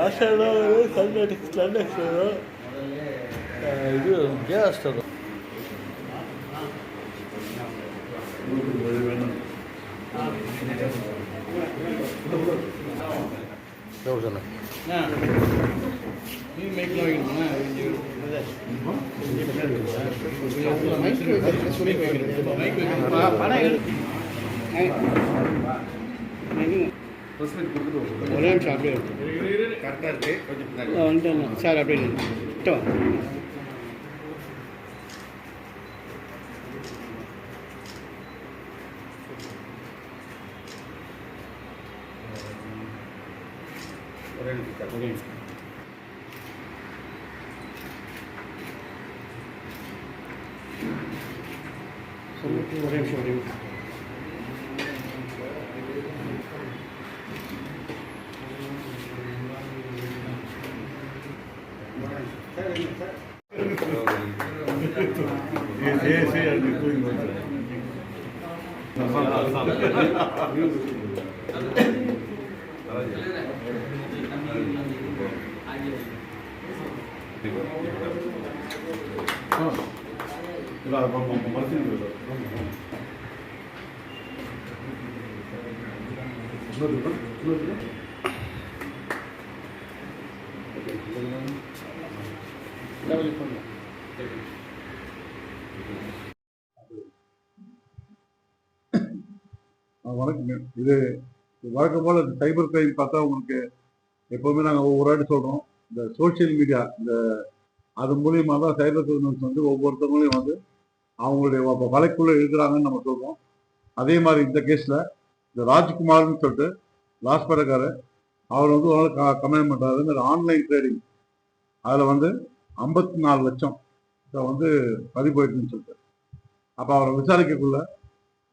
ಆಷಾಢ ಕರ್ನಾಟಕ ಸ್ಟ್ಯಾಂಡರ್ಡ್ಸರು ಇದು ಗ್ಯಾಸ್ ಅದು ಯೋಜನ ஒரே நிமிஷம் அப்படியே கரெக்டாக இருக்குது கொஞ்சம் வந்துட்டேன் சார் அப்படியே கிட்ட ஒரே நிமிஷம் ஒரே நிமிஷம் ஒரே நிமிஷம் ஒரே நிமிஷம் வணக்கங்க. இது வழக்கம் போல் சைபர் கிரைம் பார்த்தா உங்களுக்கு எப்போவுமே நாங்கள் ஒவ்வொரு வாட்டி சொல்கிறோம். இந்த சோசியல் மீடியா அது மூலியமாக தான் சைபர் கிரிமினல்ஸ் வந்து ஒவ்வொருத்தவங்களையும் வந்து அவங்களுடைய வலைக்குள்ளே இருக்கிறாங்கன்னு நம்ம சொல்கிறோம். அதே மாதிரி இந்த கேஸில் இந்த ராஜ்குமார்னு சொல்லிட்டு லாஸ்பேட்டக்காரர் அவர் வந்து ஒரு நாள் கமெண்ட் பண்ணுறாரு. இந்த ஆன்லைன் ட்ரேடிங் அதில் வந்து 54 லட்சம் வந்து பதிவு போயிட்டுன்னு சொல்லிட்டு அப்போ அவரை விசாரிக்கக்குள்ள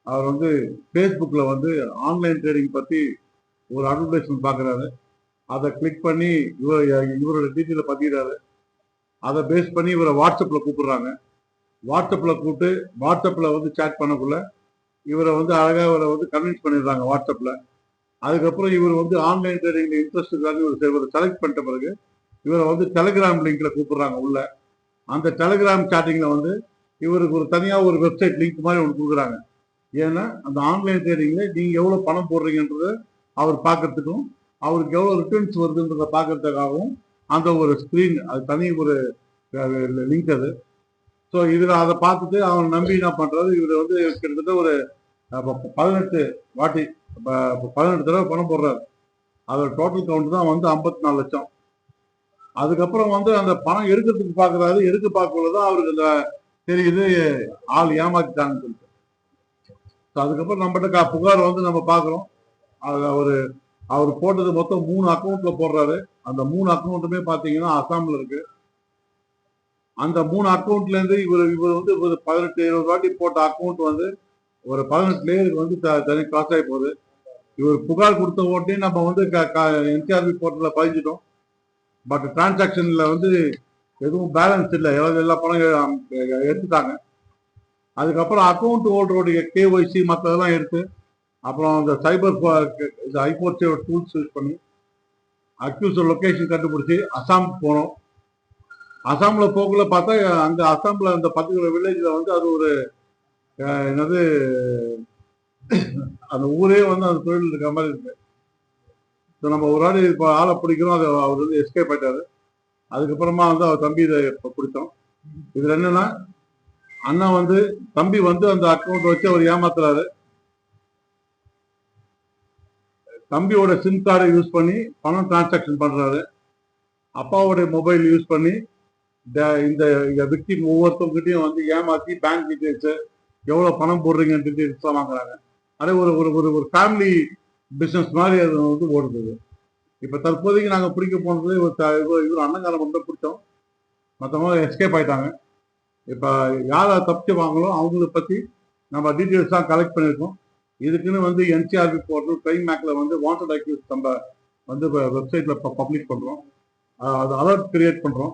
அவர் வந்து ஃபேஸ்புக்கில் வந்து ஆன்லைன் ட்ரேடிங் பற்றி ஒரு அட்வர்டைஸ்மெண்ட் பார்க்குறாரு. அதை கிளிக் பண்ணி இவரோட டீட்டெயிலை பதிகிறாரு. அதை பேஸ் பண்ணி இவரை வாட்ஸ்அப்பில் கூப்பிடுறாங்க. வாட்ஸ்அப்பில் கூப்பிட்டு வாட்ஸ்அப்பில் வந்து சேட் பண்ணக்குள்ள இவரை வந்து அழகாக இவரை வந்து கன்வின்ஸ் பண்ணிடுறாங்க வாட்ஸ்அப்பில். அதுக்கப்புறம் இவர் வந்து ஆன்லைன் ட்ரேடிங்கில் இன்ட்ரெஸ்ட் இருக்காங்க. இவரை செலக்ட் பண்ணிட்ட பிறகு இவரை வந்து டெலிகிராம் லிங்க்ல கூப்பிடுறாங்க உள்ள. அந்த டெலிகிராம் சாட்டிங்கில் வந்து இவருக்கு ஒரு தனியாக ஒரு வெப்சைட் லிங்க் மாதிரி ஒன்று கொடுக்குறாங்க. ஏன்னா அந்த ஆன்லைன் ட்ரேடிங்கில் நீங்கள் எவ்வளோ பணம் போடுறீங்கன்றதை அவர் பார்க்கறதுக்கும் அவருக்கு எவ்வளோ ரிட்டர்ன்ஸ் வருதுன்றதை பார்க்கறதுக்காகவும் அந்த ஒரு ஸ்க்ரீன் அது தனி ஒரு லிங்க் அது. ஸோ இதில் அதை பார்த்துட்டு அவன் நம்பி என்ன பண்ணுறாரு, இவர் வந்து கிட்டத்தட்ட ஒரு 18 வாட்டி 18 தடவை பணம் போடுறாரு. அதோட டோட்டல் கவுண்ட் தான் வந்து 54 லட்சம். அதுக்கப்புறம் வந்து அந்த பணம் எடுக்கிறதுக்கு பார்க்குறாரு. எடுக்க பார்க்கறதுதான் அவருக்கு அந்த தெரியுது ஆள் ஏமாத்திட்டாங்கன்னு சொல்லிட்டு. ஸோ அதுக்கப்புறம் நம்மகிட்ட புகார் வந்து நம்ம பார்க்குறோம். அவர் போட்டது மொத்தம் 3 அக்கௌண்ட்ல போடுறாரு. அந்த 3 அக்கௌண்ட்டுமே பார்த்தீங்கன்னா அசாமில் இருக்கு. அந்த 3 அக்கௌண்ட்லேருந்து இவர் வந்து 18-20 வாட்டி போட்ட அக்கௌண்ட் வந்து ஒரு 18 லேயருக்கு வந்து தனி காசு ஆகி போகுது. இவர் புகார் கொடுத்த உடனே நம்ம வந்து என்சிஆர்பி போர்ட்டலில் பதிஞ்சிட்டோம். பட் டிரான்சாக்ஷனில் வந்து எதுவும் பேலன்ஸ் இல்லை, எல்லா பணம் எடுத்துட்டாங்க. அதுக்கப்புறம் அக்கௌண்ட் ஹோல்டருடைய கேஒய்சி மற்றதெல்லாம் எடுத்து அப்புறம் அந்த சைபர் ஐபோர்ட் டூல்ஸ் யூஸ் பண்ணி அக்யூஸ்ட் லொக்கேஷன் கண்டுபிடிச்சி அசாம் போனோம். அசாமில் போக்குள்ள பார்த்தா அந்த அசாமில் அந்த பர்டிகுலர் வில்லேஜில் வந்து அது ஒரு என்னது அந்த ஊரே வந்து அந்த தொழில் இருக்கிற மாதிரி இருக்கு. ஸோ நம்ம ஒரு ஆள் இப்போ ஆளை பிடிக்கிறோம். அது அவர் வந்து எஸ்கேப் ஆயிட்டாரு. அதுக்கப்புறமா வந்து அவர் தம்பி இதை இப்போ பிடிச்சோம். இதில் என்னன்னா அண்ணா வந்து தம்பி வந்து அந்த அக்கௌண்ட் வச்சு அவர் ஏமாத்துறாரு. தம்பியோட சிம் கார்டை யூஸ் பண்ணி பணம் டிரான்சாக்ஷன் பண்றாரு. அப்பாவோடைய மொபைல் யூஸ் பண்ணி இந்த விக்டிம் ஒவ்வொருத்தவங்கிட்டையும் வந்து ஏமாற்றி பேங்க் டீட்டெயில்ஸ் எவ்வளோ பணம் போடுறீங்கன்னு டீட்டெயில்ஸ் வாங்குறாங்க. அதே ஒரு ஒரு ஒரு ஃபேமிலி பிஸ்னஸ் மாதிரி அது வந்து ஓடுது. இப்போ தற்போதைக்கு நாங்கள் பிடிக்க போனது இவர் அண்ணங்காலம் மட்டும் பிடிச்சோம். மற்றவங்க எஸ்கேப் ஆயிட்டாங்க. இப்போ யாரை தப்பிச்சு வாங்கலோ அவங்களை பற்றி நம்ம டீட்டெயில்ஸ் தான் கலெக்ட் பண்ணியிருக்கோம். இதுக்குன்னு வந்து என்சிஆர்பி போர்ட்டல் கிரைம் மேக்கில் வந்து வாண்டட் அக்யூஸ் நம்ம வந்து வெப்சைட்டில் பப்ளிஷ் பண்ணுறோம். அது அலர்ட் கிரியேட் பண்ணுறோம்.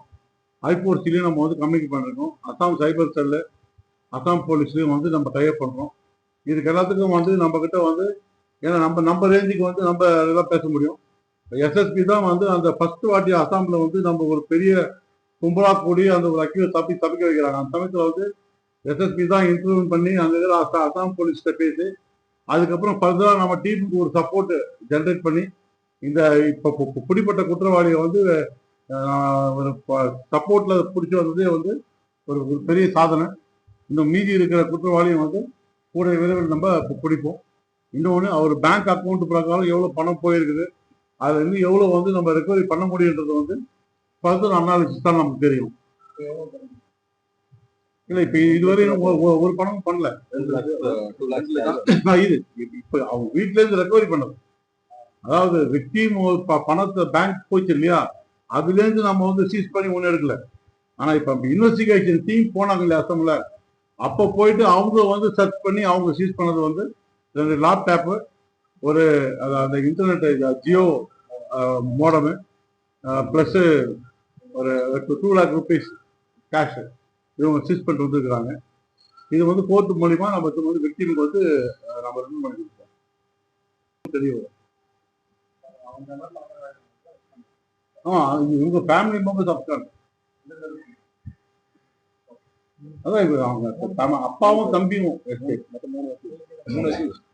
ஐபோர்ட்ஸ்லேயும் நம்ம வந்து கம்யூனிகேட் பண்ணியிருக்கோம். அசாம் சைபர் செல்லு அசாம் போலீஸ்லேயும் வந்து நம்ம டைப் பண்ணுறோம். இதுக்கு எல்லாத்துக்கும் வந்து நம்மக்கிட்ட வந்து ஏன்னா நம்ம ரேஞ்சுக்கு வந்து நம்ம இதெல்லாம் பேச முடியும். எஸ்எஸ்பி தான் வந்து அந்த ஃபர்ஸ்ட் வாட்டி அசாம்ல வந்து நம்ம ஒரு பெரிய கும்பலா கூடி அந்த ஒரு அக்யூரை தப்பிக்க வைக்கிறாங்க. அந்த சமயத்தில் வந்து எஸ்எஸ்பி தான் இன்டர்வியூ பண்ணி அங்கே இருக்கிற அசாம் போலீஸ்கிட்ட பேசி அதுக்கப்புறம் ஃபர்தராக நம்ம டீமுக்கு ஒரு சப்போர்ட் ஜென்ரேட் பண்ணி இந்த இப்போ பிடிப்பட்ட குற்றவாளியை வந்து ஒரு சப்போர்ட்ல பிடிச்சி வந்ததே வந்து ஒரு பெரிய சாதனை. இன்னும் மீதி இருக்கிற குற்றவாளியும் வந்து கூட விரைவில் நம்ம பிடிப்போம். இன்னொன்று அவர் பேங்க் அக்கௌண்ட் பிரகாரம் எவ்வளோ பணம் போயிருக்குது, அதில் இன்னும் எவ்வளோ வந்து நம்ம ரெக்கவரி பண்ண முடியுன்றது வந்து ஃபர்தர் அனாலிசிஸ் தான் நமக்கு தெரியும். இல்லை இப்போ இதுவரையும் ஒரு பணமும் பண்ணல. இது இப்போ அவங்க வீட்டிலேருந்து ரெக்கவரி பண்ணது, அதாவது விக்டிம் பணத்தை பேங்க் போச்சு இல்லையா, அதுலேருந்து நம்ம வந்து சீஸ் பண்ணி ஒன்றும் எடுக்கல. ஆனால் இப்போ இன்வெஸ்டிகேஷன் டீம் போனாங்க இல்லையா அசம்ல, அப்போ போயிட்டு அவங்க வந்து சர்ச் பண்ணி அவங்க சீஸ் பண்ணது வந்து 2 லேப்டாப்பு, ஒரு அந்த இன்டர்நெட் ஜியோ மோடமு, ப்ளஸ் ஒரு 2 lakh rupees கேஷ் இவங்க சீஸ் பண்ணிட்டு வந்துருக்குறாங்க. இது வந்து கோர்ட்டு மூலிமா நம்ம வந்து விக்டிமுக்கு வந்து நம்ம ரிமூவ் பண்ணி கொடுப்போம். தெரியும். இவங்க ஃபேமிலி மெம்பர்ஸ் அப்கான். அதான் இப்போ அவங்க அப்பாவும் தம்பியும் 3